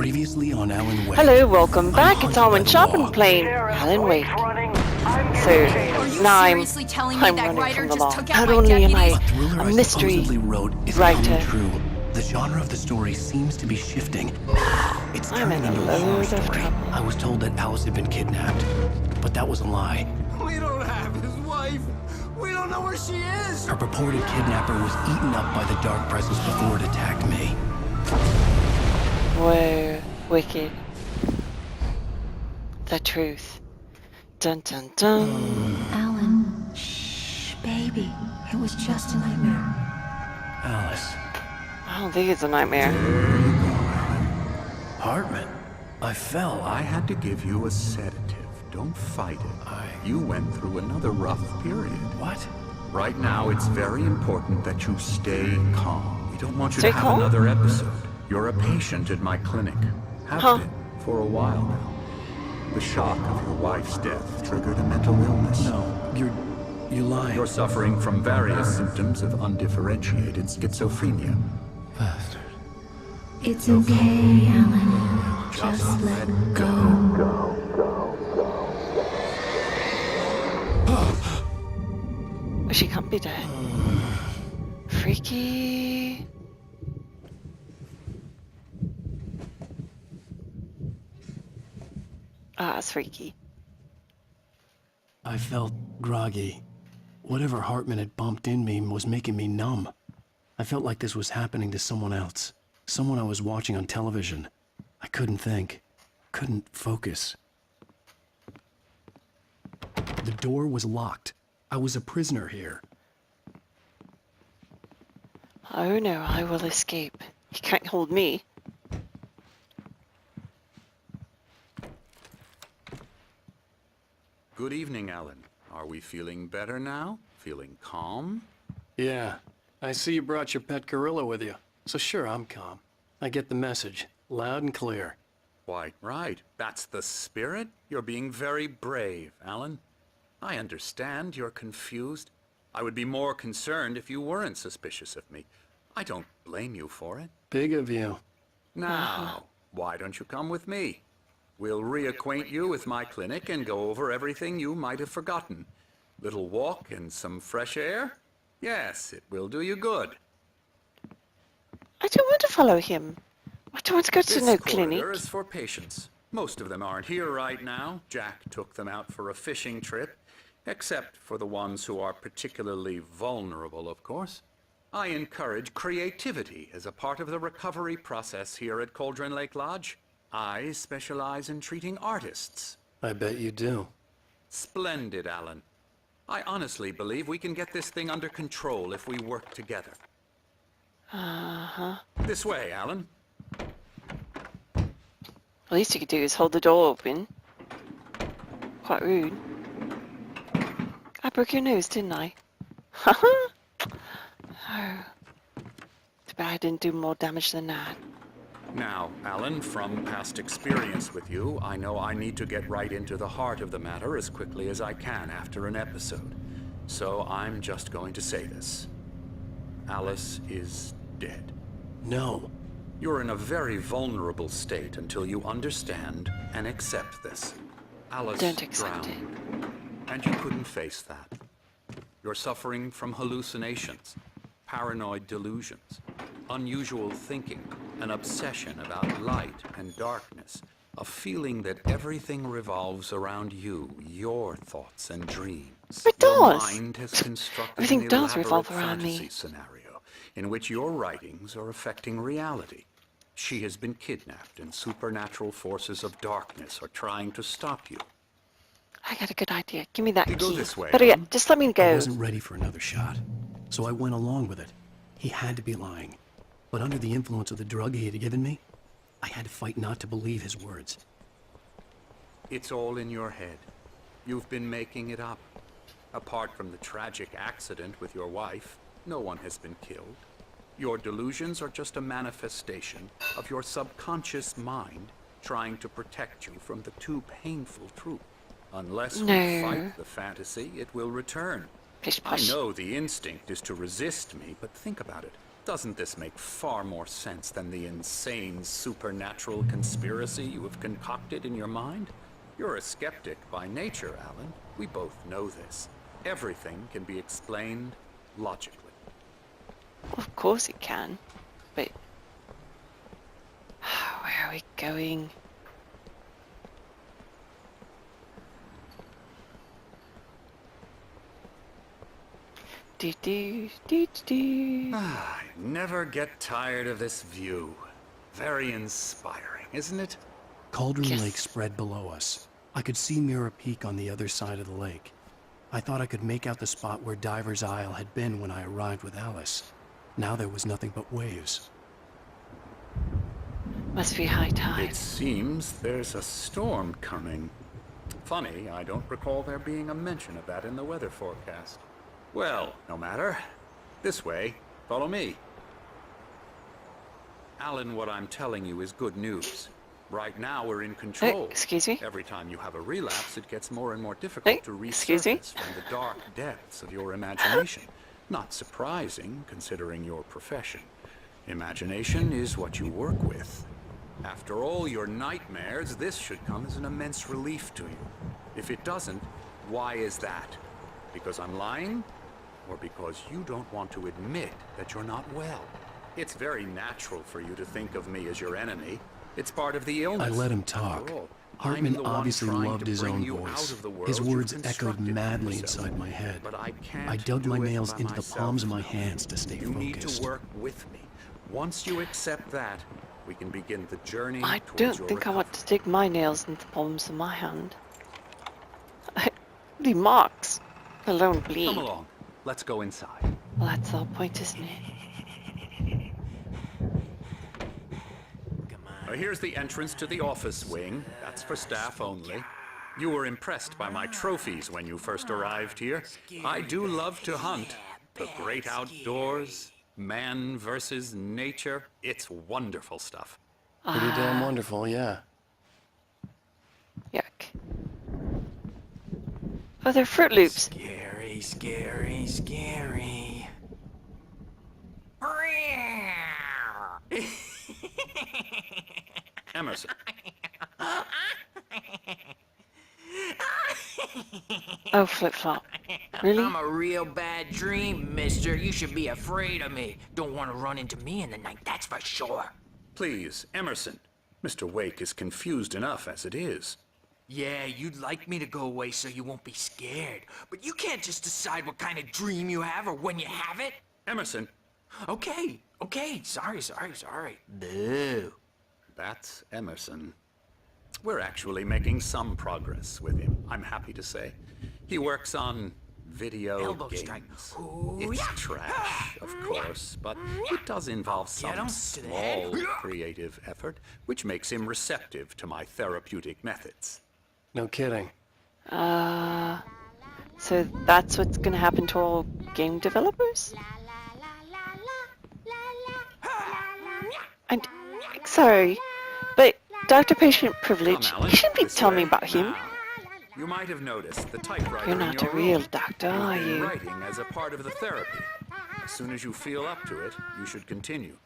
Previously on Alan Wake. Hello, welcome back. It's Hartman Sharpen playing Alan Wake. So now I'm running from the law. Not only am I a mystery writer, True. The genre of the story seems to be shifting. It's I'm turning in a into a horror load of story. trouble. I was told that Alice had been kidnapped, but that was a lie. We don't have his wife. We don't know where she is. Her purported kidnapper was eaten up by the dark presence before it attacked me. Whoa, wicked. The truth. Dun dun dun. Alan, shh, baby. It was just a nightmare. Alice. I don't think it's a nightmare. Hartman. I fell. I had to give you a sedative. Don't fight it. You went through another rough period. What? Right now, it's very important that you stay calm. We don't want you Stay to have calm? another episode. You're a patient at my clinic. Have been for a while now. The shock of your wife's death triggered a mental illness. No, you're lying. You're suffering from various symptoms of undifferentiated schizophrenia. Bastard. It's okay, Alan. Just let go. She can't be dead. Freaky. Ah, it's freaky. I felt groggy. Whatever Hartman had bumped in me was making me numb. I felt like this was happening to someone else. Someone I was watching on television. I couldn't think. Couldn't focus. The door was locked. I was a prisoner here. Oh no, I will escape. He can't hold me. Good evening, Alan. Are we feeling better now? Feeling calm? Yeah, I see you brought your pet gorilla with you. So sure, I'm calm. I get the message, loud and clear. Why, right. That's the spirit. You're being very brave, Alan. I understand you're confused. I would be more concerned if you weren't suspicious of me. I don't blame you for it. Big of you. Now, why don't you come with me? We'll reacquaint you with my clinic and go over everything you might have forgotten. Little walk and some fresh air? Yes, it will do you good. I don't want to follow him. I don't want to go to This no corridor clinic. is for patients. Most of them aren't here right now. Jack took them out for a fishing trip, except for the ones who are particularly vulnerable, of course. I encourage creativity as a part of the recovery process here at Cauldron Lake Lodge. I specialize in treating artists. I bet you do. Splendid, Alan. I honestly believe we can get this thing under control if we work together. Uh-huh. This way, Alan. The least you could do is hold the door open. Quite rude. I broke your nose, didn't I? Haha. Oh. Too bad I didn't do more damage than that. Now, Alan, from past experience with you, I know I need to get right into the heart of the matter as quickly as I can after an episode. So I'm just going to say this. Alice is dead. No. You're in a very vulnerable state until you understand and accept this. Alice Don't accept drowned, and you couldn't face that. You're suffering from hallucinations, paranoid delusions, unusual thinking, an obsession about light and darkness, a feeling that everything revolves around you, your thoughts and dreams. It does. Your mind has constructed Everything an does elaborate revolve around me. fantasy scenario in which your writings are affecting reality. She has been kidnapped, and supernatural forces of darkness are trying to stop you. I got a good idea. Give me that You key. go this way, Better Alan. yet, just let me I go. wasn't ready for another shot, so I went along with it. He had to be lying. But under the influence of the drug he had given me, I had to fight not to believe his words. It's all in your head. You've been making it up. Apart from the tragic accident with your wife, no one has been killed. Your delusions are just a manifestation of your subconscious mind trying to protect you from the too painful truth. Unless we No. fight the fantasy, it will return. Pish I Posh. know the instinct is to resist me, but think about it. Doesn't this make far more sense than the insane supernatural conspiracy you have concocted in your mind? You're a skeptic by nature, Alan. We both know this. Everything can be explained logically. Of course it can. But where are we going? Do do do do. I never get tired of this view. Very inspiring, isn't it? Cauldron Yes. Lake spread below us. I could see Mirror Peak on the other side of the lake. I thought I could make out the spot where Diver's Isle had been when I arrived with Alice. Now there was nothing but waves. Must be high tide. It seems there's a storm coming. Funny, I don't recall there being a mention of that in the weather forecast. Well, no matter. This way. Follow me. Alan, what I'm telling you is good news. Right now we're in control. Excuse me? Every time you have a relapse, it gets more and more difficult to Excuse me? resurface from the dark depths of your imagination. Not surprising, considering your profession. Imagination is what you work with. After all your nightmares, this should come as an immense relief to you. If it doesn't, why is that? Because I'm lying? Or because you don't want to admit that you're not well? It's very natural for you to think of me as your enemy. It's part of the illness. I let him talk. After all, Hartman I'm the one obviously trying loved to his bring own you voice. out of the world His you've words echoed constructed for madly yourself. inside my head. But I can't I dug do my it nails by into the myself. palms of my hands to stay You need to focused. work with me. Once you accept that, we can begin the journey I towards don't your think I want to recovery. stick my nails into the palms of my hand. The marks, let alone bleed. Come along. Let's go inside. Well, that's the whole point, isn't it? Here's the entrance to the office wing. That's for staff only. You were impressed by my trophies when you first arrived here. I do love to hunt. The great outdoors, man versus nature. It's wonderful stuff. Pretty damn wonderful, yeah. Yuck. Oh, they're Fruit Loops. Scary, scary, scary. Emerson. Oh, Flip Flop. Really? I'm a real bad dream, mister. You should be afraid of me. Don't want to run into me in the night, that's for sure. Please, Emerson. Mr. Wake is confused enough as it is. Yeah, you'd like me to go away so you won't be scared. But you can't just decide what kind of dream you have or when you have it. Emerson, Okay. Sorry. Boo. that's Emerson. We're actually making some progress with him, I'm happy to say. He works on video Elbow games. strike. Ooh, It's yeah. trash, of course, but it does involve Get him some to the head. small creative effort, which makes him receptive to my therapeutic methods. No kidding. So that's what's gonna happen to all game developers? And, sorry, but Dr. Patient Privilege, Come, Alan, you shouldn't be this telling me way. about him. Now, you might have noticed the typewriter You're in not your a real room. doctor, You've are been you? writing as a part of the therapy. As soon as you feel up to it, you should continue.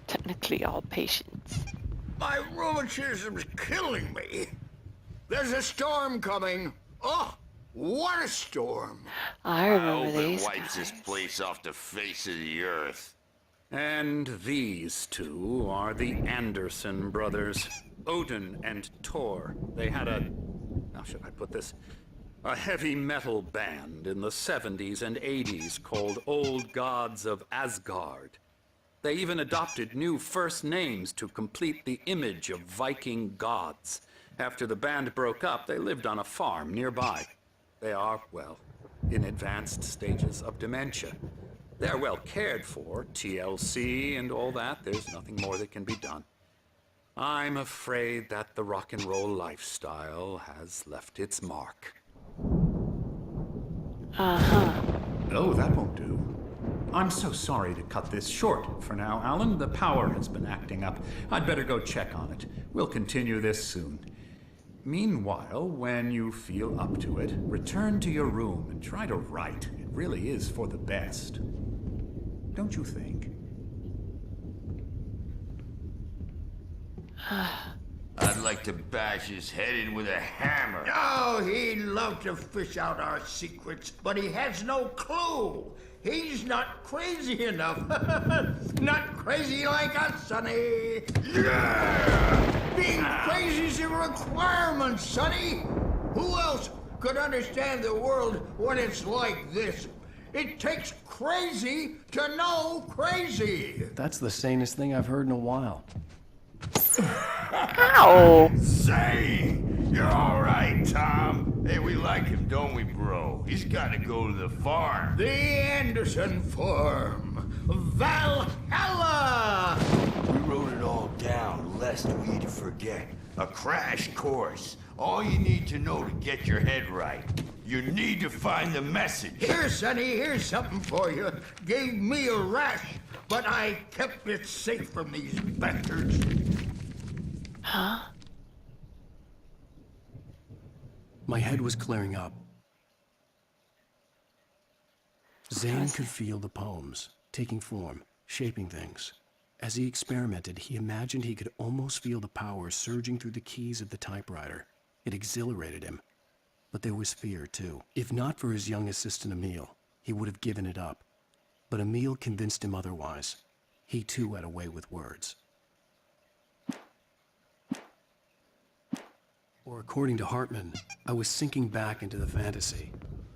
Technically all patients. My rheumatism's killing me. There's a storm coming. Oh, what a storm. I I remember hope it these wipes guys. this place off the face of the earth. And these two are the Anderson brothers, Odin and Thor. They had how should I put this? A heavy metal band in the 70s and 80s called Old Gods of Asgard. They even adopted new first names to complete the image of Viking gods. After the band broke up, they lived on a farm nearby. They are, well, in advanced stages of dementia. They're well cared for, TLC and all that. There's nothing more that can be done. I'm afraid that the rock and roll lifestyle has left its mark. Uh-huh. Oh, that won't do. I'm so sorry to cut this short for now, Alan. The power has been acting up. I'd better go check on it. We'll continue this soon. Meanwhile, when you feel up to it, return to your room and try to write. It really is for the best. Don't you think? I'd like to bash his head in with a hammer. Oh, he'd love to fish out our secrets, but he has no clue. He's not crazy enough. Not crazy like us, Sonny. Yeah! Being crazy's a requirement, Sonny. Who else could understand the world when it's like this? It takes crazy to know crazy. That's the sanest thing I've heard in a while. Ow! Say, you're all right, Tom. Hey, we like him, don't we, bro? He's got to go to the farm. The Anderson Farm. Valhalla! We wrote it all down, lest we'd forget. A crash course. All you need to know to get your head right. You need to find the message. Here, Sonny, here's something for you. Gave me a rash, but I kept it safe from these bastards. Huh? My head was clearing up. Zane could feel the poems, taking form, shaping things. As he experimented, he imagined he could almost feel the power surging through the keys of the typewriter. It exhilarated him. But there was fear, too. If not for his young assistant Emil, he would have given it up. But Emil convinced him otherwise. He, too, had a way with words. Or according to Hartman, I was sinking back into the fantasy.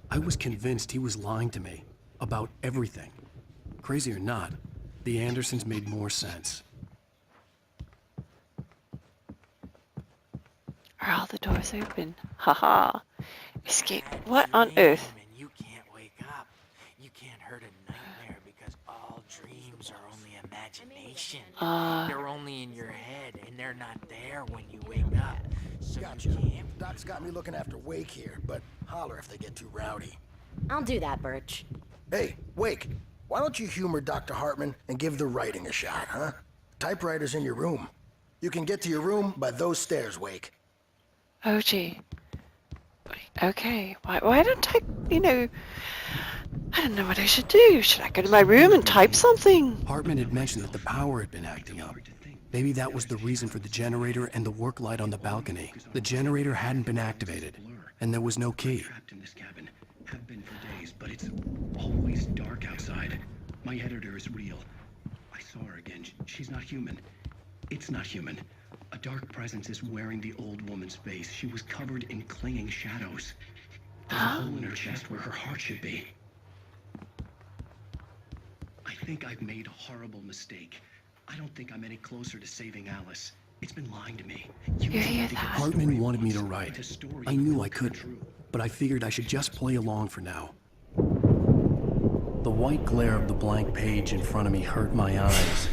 I was convinced he was lying to me about everything. Crazy or not, the Andersons made more sense. Are all the doors open? Haha. Escape. What on earth? And you can't wake up. You can't hurt a nightmare because all dreams are only imagination. They're only in your head, and they're not there when you wake up. So Gotcha. you can't. Doc's got me looking after Wake here, but holler if they get too rowdy. I'll do that, Birch. Hey, Wake, why don't you humor Dr. Hartman and give the writing a shot, huh? Typewriter's in your room. You can get to your room by those stairs, Wake. Oh gee. Okay. Why don't I, I don't know what I should do. Should I go to my room and type something? Hartman had mentioned that the power had been acting up. Maybe that was the reason for the generator and the work light on the balcony. The generator hadn't been activated, and there was no key. Trapped in this cabin. Have been for days, but it's always dark outside. My editor is real. I saw her again. She's not human. It's not human. A dark presence is wearing the old woman's face. She was covered in clinging shadows. There's a hole in her chest where her heart should be. I think I've made a horrible mistake. I don't think I'm any closer to saving Alice. It's been lying to me. You hear that? Hartman wanted me to write. I knew I couldn't, but I figured I should just play along for now. The white glare of the blank page in front of me hurt my eyes.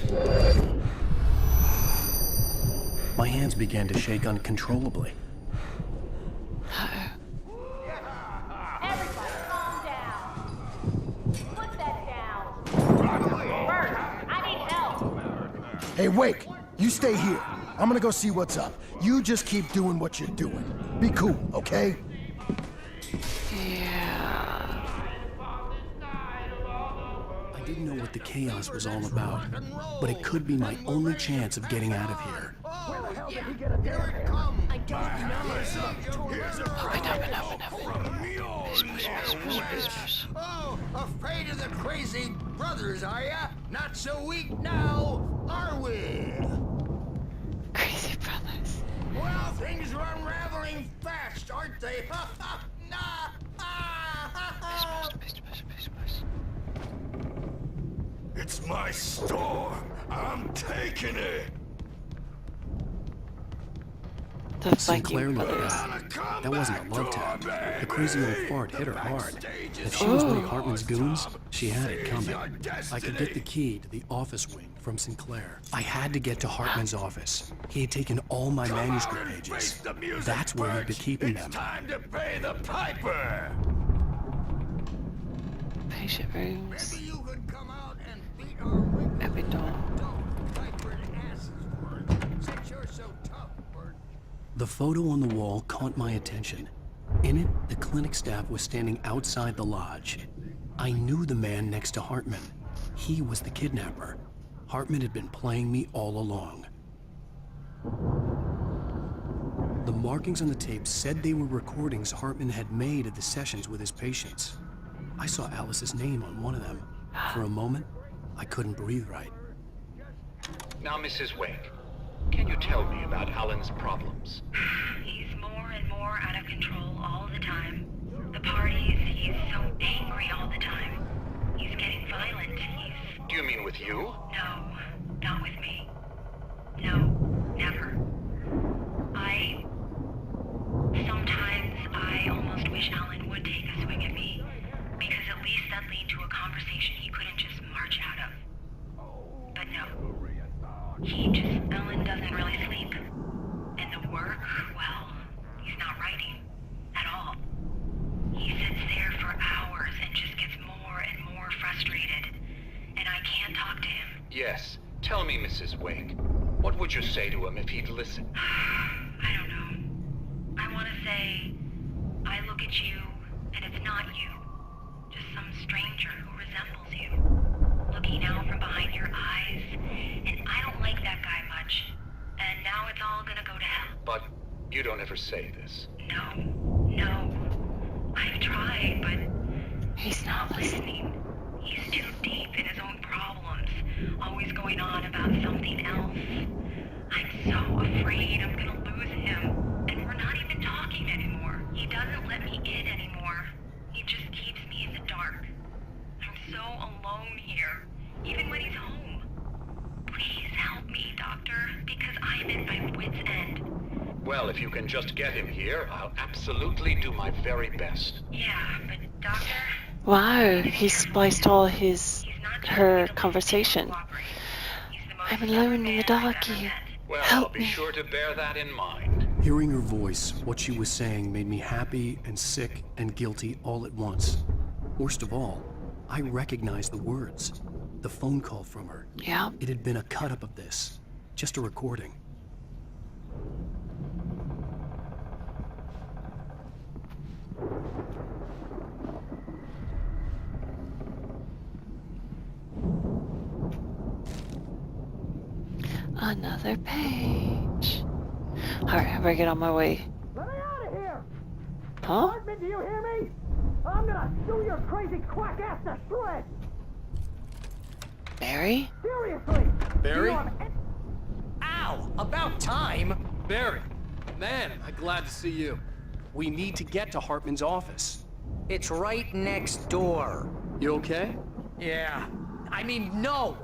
My hands began to shake uncontrollably. Everybody, calm down. Put that down. Birch, I need help. Hey, Wake, you stay here. I'm gonna go see what's up. You just keep doing what you're doing. Be cool, okay? Yeah. I didn't know what the chaos was all about, but it could be my only chance of getting out of here. Here it comes. I don't know. Oh, afraid of the crazy brothers, are ya? Not so weak now, are we? Crazy brothers. Well, things are unraveling fast, aren't they? Nah. It's my storm. I'm taking it. The Sinclair Viking looked brothers. bad. That wasn't a love tap. The crazy old fart hit her hard. If she was one of Hartman's goons, she had it coming. I could get the key to the office wing from Sinclair. I had to get to Hartman's office. He had taken all my manuscript pages. That's where he'd been keeping them. Time to pay the piper. Patient rooms. Maybe you could come out and beat our wicked Open door. don't typewritten asses for it, since you're so tough, Bert. The photo on the wall caught my attention. In it, the clinic staff was standing outside the lodge. I knew the man next to Hartman. He was the kidnapper. Hartman had been playing me all along. The markings on the tape said they were recordings Hartman had made at the sessions with his patients. I saw Alice's name on one of them. For a moment, I couldn't breathe right. Now, Mrs. Wake, can you tell me about Alan's problems? He's more and more out of control all the time. The parties, he's so angry all the time. He's getting violent. Do you mean with you? No, not with me. No, never. Sometimes I almost wish Alan would take a swing at me, because at least that lead to a conversation he couldn't just march out of. But no. Alan doesn't really sleep. And the work, well, he's not writing. At all. He sits there for hours and just gets more and more frustrated. And I can't talk to him. Yes. Tell me, Mrs. Wake, what would you say to him if he'd listen? I don't know. I want to say, I look at you, and it's not you. Just some stranger who resembles you. Looking out from behind your eyes, and I don't like that guy much. And now it's all gonna go to hell. But you don't ever say this. No. I've tried, but He's not listening. he's too deep in his own problems, always going on about something else. I'm so afraid I'm gonna lose him, and we're not even talking anymore. He doesn't let me in anymore. He just keeps me in the dark. I'm so alone here, even when he's home. Please help me, Doctor, because I'm at my wit's end. Well, if you can just get him here, I'll absolutely do my very best. Yeah, but Doctor... Wow, he spliced all her conversation. I'm alone in the darky. Well, Help I'll be me. sure to bear that in mind. Hearing her voice, what she was saying made me happy and sick and guilty all at once. Worst of all, I recognized the words. The phone call from her. Yeah. It had been a cut-up of this. Just a recording. Another page. Alright, I better get on my way. Let me out of here! Huh? Hartman, do you hear me? I'm gonna chew your crazy quack ass to shreds! Barry? Seriously! Barry? Ow! About time! Barry, man, I'm glad to see you. We need to get to Hartman's office. It's right next door. You okay? Yeah. I mean, no!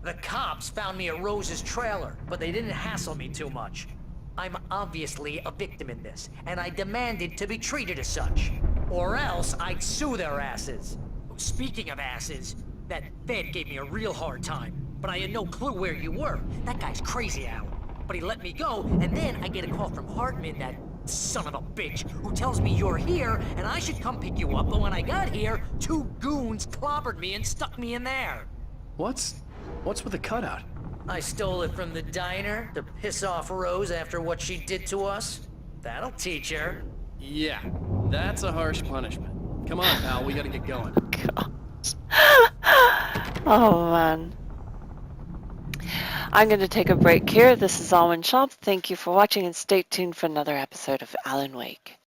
The cops found me at Rose's trailer, but they didn't hassle me too much. I'm obviously a victim in this, and I demanded to be treated as such. Or else I'd sue their asses. Speaking of asses, that Fed gave me a real hard time, but I had no clue where you were. That guy's crazy, Al. But he let me go, and then I get a call from Hartman, that son of a bitch, who tells me you're here, and I should come pick you up, but when I got here, 2 goons clobbered me and stuck me in there. What's with the cutout? I stole it from the diner to piss off Rose after what she did to us. That'll teach her. Yeah, that's a harsh punishment. Come on, pal, we gotta get going. Oh man. I'm going to take a break here. This is Almond Shop. Thank you for watching and stay tuned for another episode of Alan Wake.